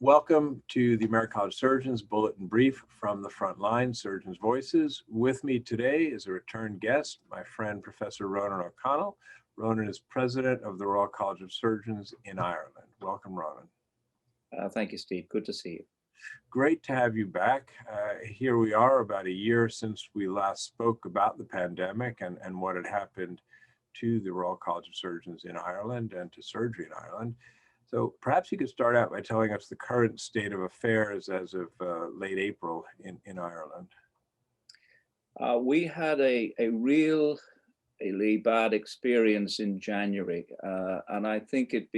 Welcome to the American College of Surgeons Bulletin Brief from the front line, Surgeons' Voices. With me today is a return guest, my friend, Professor Ronan O'Connell. Ronan is president of the Royal College of Surgeons in Ireland. Welcome, Ronan. Thank you, Steve. Good to see you. Great to have you back. Here we are about a year since we last spoke about the pandemic and what had happened to the Royal College of Surgeons in Ireland and to surgery in Ireland. So perhaps you could start out by telling us the current state of affairs as of late April in Ireland. We had a really bad experience in January, and I think it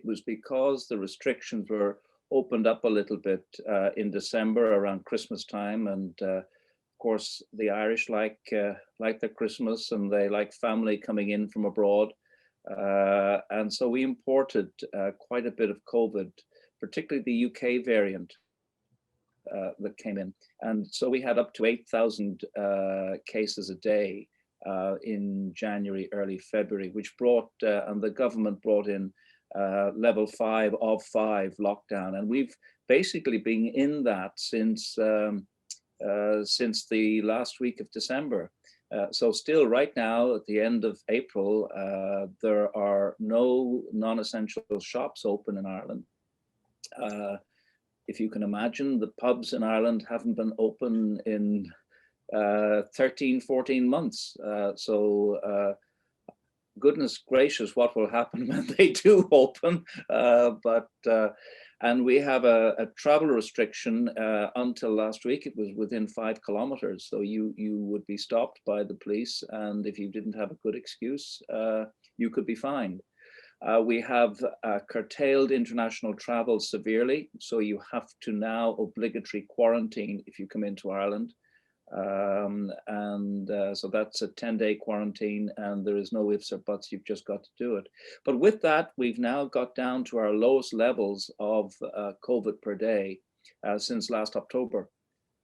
was because the restrictions were opened up a little bit in December around Christmas time, and of course the Irish like their Christmas and they like family coming in from abroad. And so we imported quite a bit of COVID, particularly the UK variant that came in. And so we had up to 8,000 cases a day in January, early February, which brought, and the government brought in level 5 of 5 lockdown. And we've basically been in that since the last week of December. So still right now at the end of April, there are no non-essential shops open in Ireland. If you can imagine, the pubs in Ireland haven't been open in 13, 14 months. So goodness gracious, what will happen when they do open? And we have a travel restriction until last week. It was within 5 kilometers. So you would be stopped by the police. And if you didn't have a good excuse, you could be fined. We have curtailed international travel severely. So you have to now obligatory quarantine if you come into Ireland. So that's a 10-day quarantine, and there is no ifs or buts. You've just got to do it. But with that, we've now got down to our lowest levels of COVID per day since last October.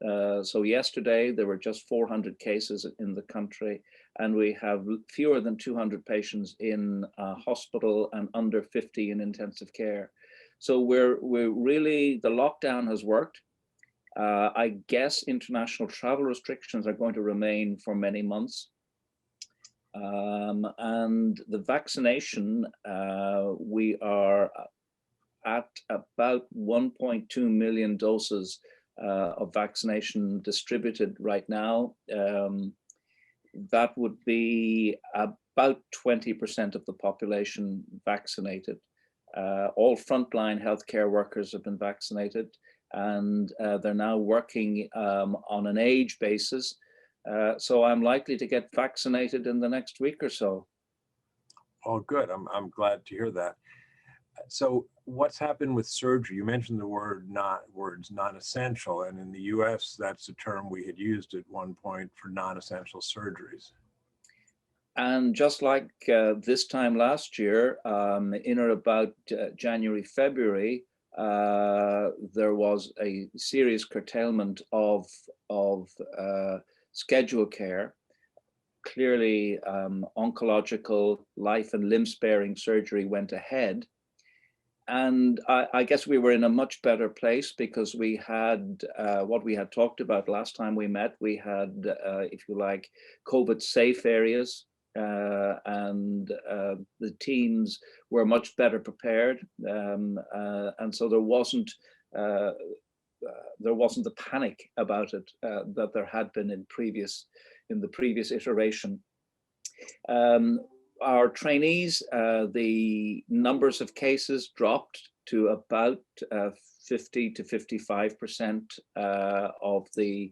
So yesterday there were just 400 cases in the country, and we have fewer than 200 patients in hospital and under 50 in intensive care. So we're really, the lockdown has worked. I guess international travel restrictions are going to remain for many months. And the vaccination, we are at about 1.2 million doses of vaccination distributed right now. That would be about 20% of the population vaccinated. All frontline healthcare workers have been vaccinated, and they're now working on an age basis. So I'm likely to get vaccinated in the next week or so. Oh, good. I'm glad to hear that. So what's happened with surgery? You mentioned the words non-essential, and in the US, that's a term we had used at one point for non-essential surgeries. And just like this time last year, in or about January, February, there was a serious curtailment of scheduled care. Clearly, oncological, life and limb sparing surgery went ahead. And I guess we were in a much better place because we had what we had talked about last time we met. We had, if you like, COVID safe areas. And the teams were much better prepared, and so there wasn't the panic about it that there had been in the previous iteration. Our trainees, the numbers of cases dropped to about 50 to 55% of the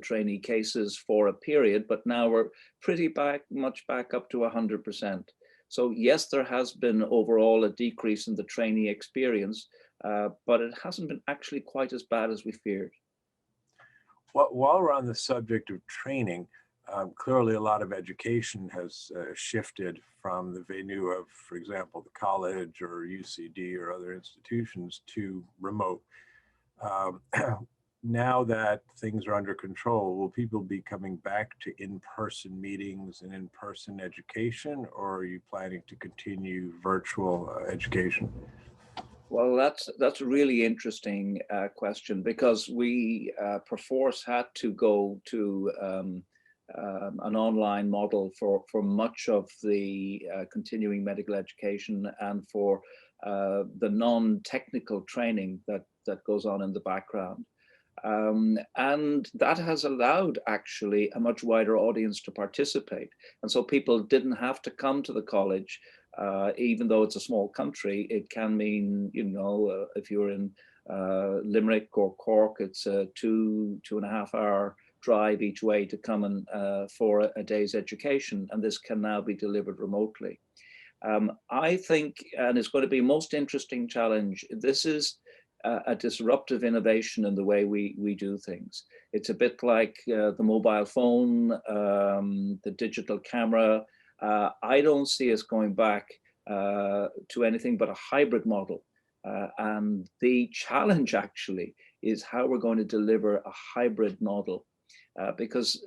trainee cases for a period, but now we're pretty much back up to 100%. So yes, there has been overall a decrease in the trainee experience, but it hasn't been actually quite as bad as we feared. Well, while we're on the subject of training, clearly a lot of education has shifted from the venue of, for example, the college or UCD or other institutions to remote. Now that things are under control, will people be coming back to in-person meetings and in-person education, or are you planning to continue virtual education? Well, that's a really interesting question, because we perforce had to go to an online model for much of the continuing medical education, and for the non-technical training that goes on in the background. And that has allowed actually a much wider audience to participate. And so people didn't have to come to the college, even though it's a small country. It can mean, if you're in Limerick or Cork, it's a 2.5 hour drive each way to come and for a day's education. And this can now be delivered remotely. I think, and it's going to be most interesting challenge, this is a disruptive innovation in the way we do things. It's a bit like the mobile phone, the digital camera. I don't see us going back to anything but a hybrid model. And the challenge actually is how we're going to deliver a hybrid model, because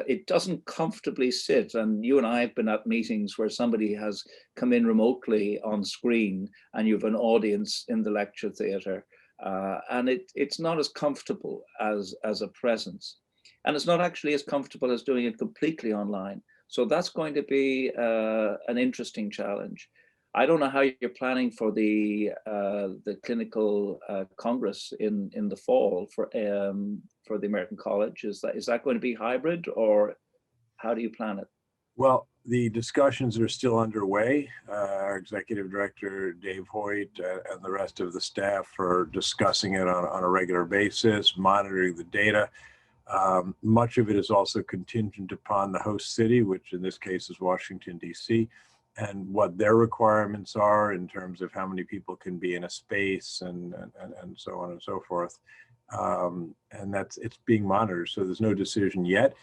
it doesn't comfortably sit. And you and I have been at meetings where somebody has come in remotely on screen and you have an audience in the lecture theatre. And it's not as comfortable as a presence. And it's not actually as comfortable as doing it completely online. So that's going to be an interesting challenge. I don't know how you're planning for the clinical congress in the fall for the American College. Is that going to be hybrid, or how do you plan it? Well, the discussions are still underway. Our executive director, Dave Hoyt, and the rest of the staff are discussing it on a regular basis, monitoring the data. Much of it is also contingent upon the host city, which in this case is Washington, D.C., and what their requirements are in terms of how many people can be in a space and so on and so forth. And it's being monitored, so there's no decision yet.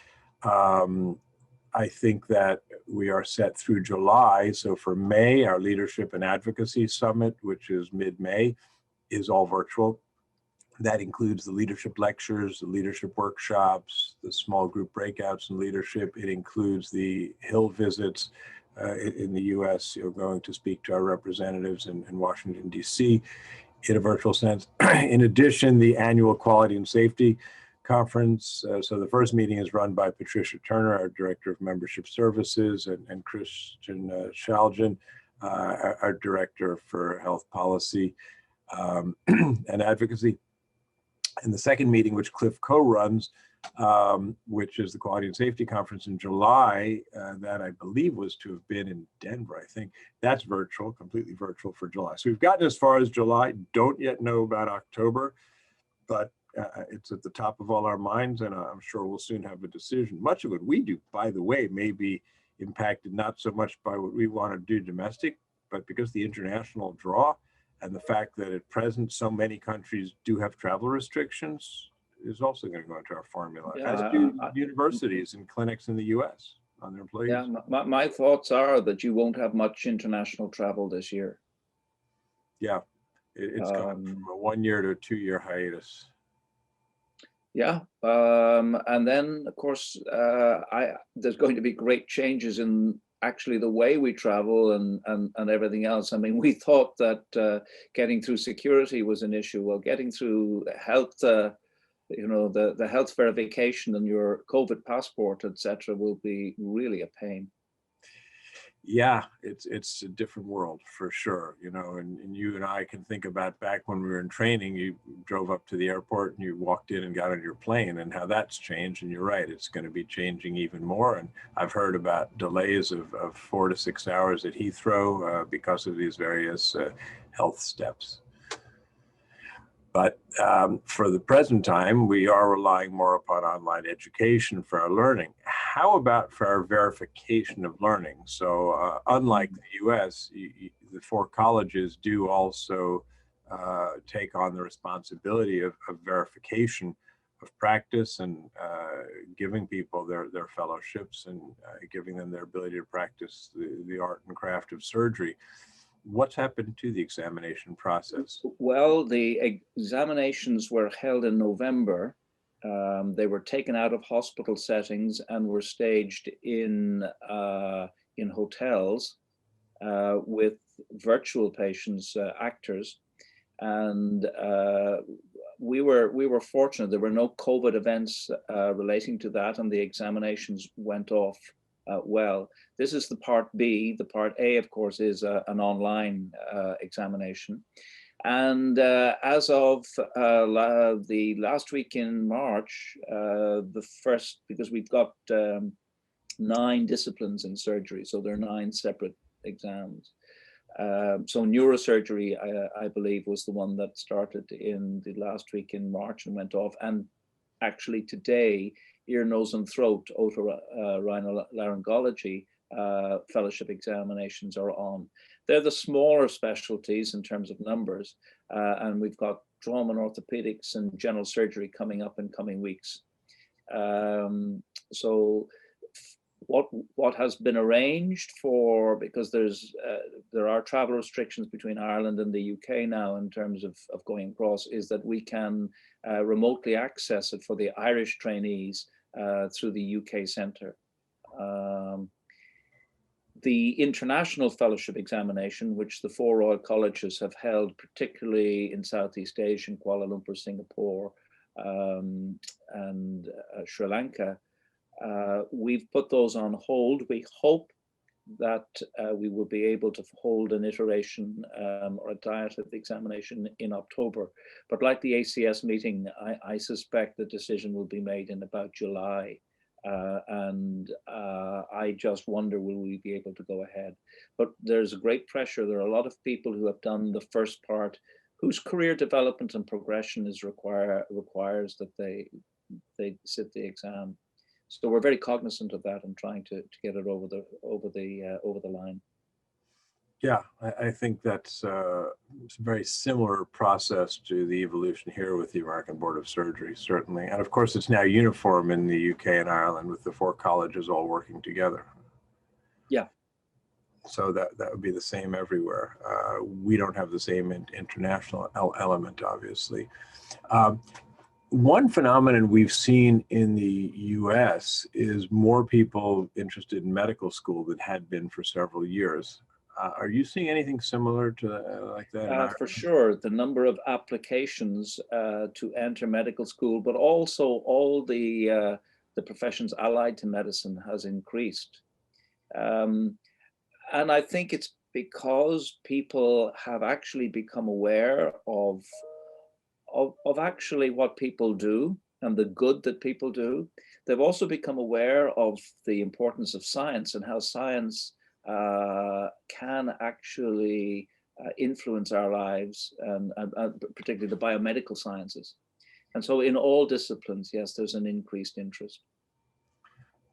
I think that we are set through July. So for May, our Leadership and Advocacy Summit, which is mid-May, is all virtual. That includes the leadership lectures, the leadership workshops, the small group breakouts in leadership. It includes the Hill visits in the US, going to speak to our representatives in Washington, D.C. in a virtual sense. In addition, the annual Quality and Safety Conference. So the first meeting is run by Patricia Turner, our Director of Membership Services, and Christian Shaljan, our Director for Health Policy and Advocacy. And the second meeting, which Cliff co-runs, which is the Quality and Safety Conference in July, that I believe was to have been in Denver, I think. That's virtual, completely virtual for July. So we've gotten as far as July, don't yet know about October, but it's at the top of all our minds, and I'm sure we'll soon have a decision. Much of what we do, by the way, may be impacted not so much by what we want to do domestic, but because the international draw and the fact that at present so many countries do have travel restrictions is also going to go into our formula, as do universities and clinics in the US on their employees. Yeah, my thoughts are that you won't have much international travel this year. Yeah, it's gone from a 1 year to a 2 year hiatus. Yeah, and then of course, there's going to be great changes in actually the way we travel and everything else. I mean, we thought that getting through security was an issue. Well, getting through health, the health verification and your COVID passport, etc., will be really a pain. Yeah, it's a different world for sure, and you and I can think about back when we were in training. You drove up to the airport and you walked in and got on your plane, and how that's changed. And you're right, it's going to be changing even more. And I've heard about delays of 4 to 6 hours at Heathrow because of these various health steps. But for the present time, we are relying more upon online education for our learning. How about for our verification of learning? So unlike the US, the 4 colleges do also take on the responsibility of verification of practice and giving people their fellowships and giving them their ability to practice the art and craft of surgery. What's happened to the examination process? Well, the examinations were held in November. They were taken out of hospital settings and were staged in hotels with virtual patients, actors, and we were fortunate. There were no COVID events relating to that, and the examinations went off well. This is the part B. The part A, of course, is an online examination. And as of the last week in March, the first, because we've got 9 disciplines in surgery, so there are 9 separate exams. So neurosurgery, I believe, was the one that started in the last week in March and went off. And actually today, ear, nose and throat, otorhinolaryngology fellowship examinations are on. They're the smaller specialties in terms of numbers. And we've got trauma and orthopedics and general surgery coming up in coming weeks. So what has been arranged for, because there are travel restrictions between Ireland and the UK now in terms of going across, is that we can remotely access it for the Irish trainees through the UK Centre. The international fellowship examination, which the 4 Royal Colleges have held, particularly in Southeast Asia, Kuala Lumpur, Singapore, and Sri Lanka, we've put those on hold. We hope that we will be able to hold an iteration or a diet of the examination in October. But like the ACS meeting, I suspect the decision will be made in about July. And I just wonder, will we be able to go ahead? But there's a great pressure. There are a lot of people who have done the first part, whose career development and progression is requires that they sit the exam. So we're very cognizant of that and trying to get it over the line. Yeah, I think that's it's a very similar process to the evolution here with the American Board of Surgery, certainly. And of course, it's now uniform in the UK and Ireland with the 4 colleges all working together. Yeah. So that would be the same everywhere. We don't have the same international element, obviously. One phenomenon we've seen in the US is more people interested in medical school than had been for several years. Are you seeing anything similar to like that? For sure, the number of applications to enter medical school, but also all the professions allied to medicine has increased. And I think it's because people have actually become aware of actually what people do and the good that people do. They've also become aware of the importance of science and how science can actually influence our lives, and particularly the biomedical sciences. And so in all disciplines, yes, there's an increased interest.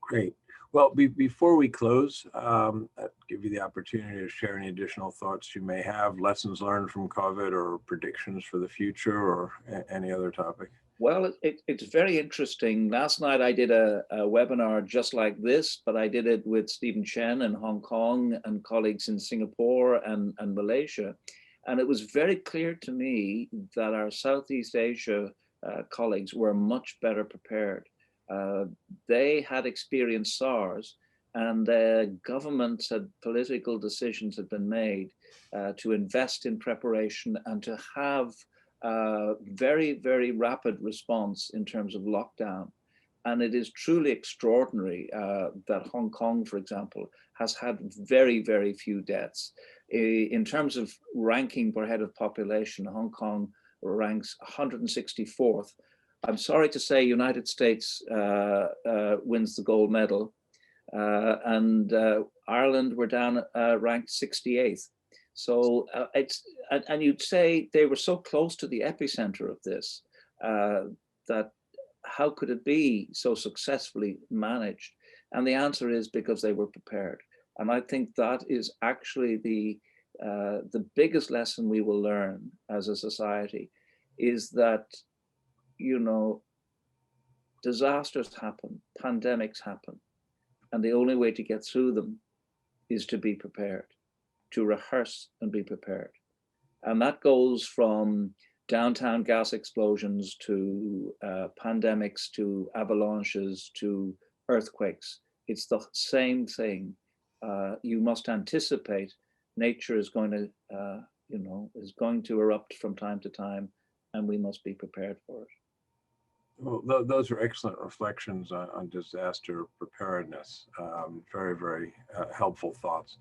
Great. Well, before we close, I'll give you the opportunity to share any additional thoughts you may have, lessons learned from COVID or predictions for the future or any other topic. Well, it's very interesting. Last night I did a webinar just like this, but I did it with Stephen Chen in Hong Kong and colleagues in Singapore and Malaysia. And it was very clear to me that our Southeast Asia colleagues were much better prepared. They had experienced SARS, and the governments had political decisions had been made to invest in preparation and to have very, very rapid response in terms of lockdown. And it is truly extraordinary that Hong Kong, for example, has had very, very few deaths. In terms of ranking per head of population, Hong Kong ranks 164th. I'm sorry to say United States wins the gold medal, and Ireland were down ranked 68th. So and you'd say they were so close to the epicenter of this that how could it be so successfully managed? And the answer is because they were prepared. And I think that is actually the biggest lesson we will learn as a society, is that, you know, disasters happen, pandemics happen, and the only way to get through them is to be prepared, to rehearse and be prepared. And that goes from downtown gas explosions to pandemics, to avalanches, to earthquakes. It's the same thing. You must anticipate nature is going to, is going to erupt from time to time, and we must be prepared for it. Well, those are excellent reflections on disaster preparedness. Very, very helpful thoughts.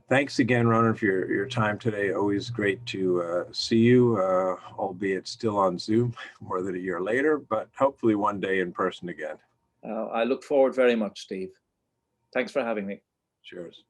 Thanks again, Ronan, for your time today. Always great to see you, albeit still on Zoom more than a year later, but hopefully one day in person again. I look forward very much, Steve. Thanks for having me. Cheers.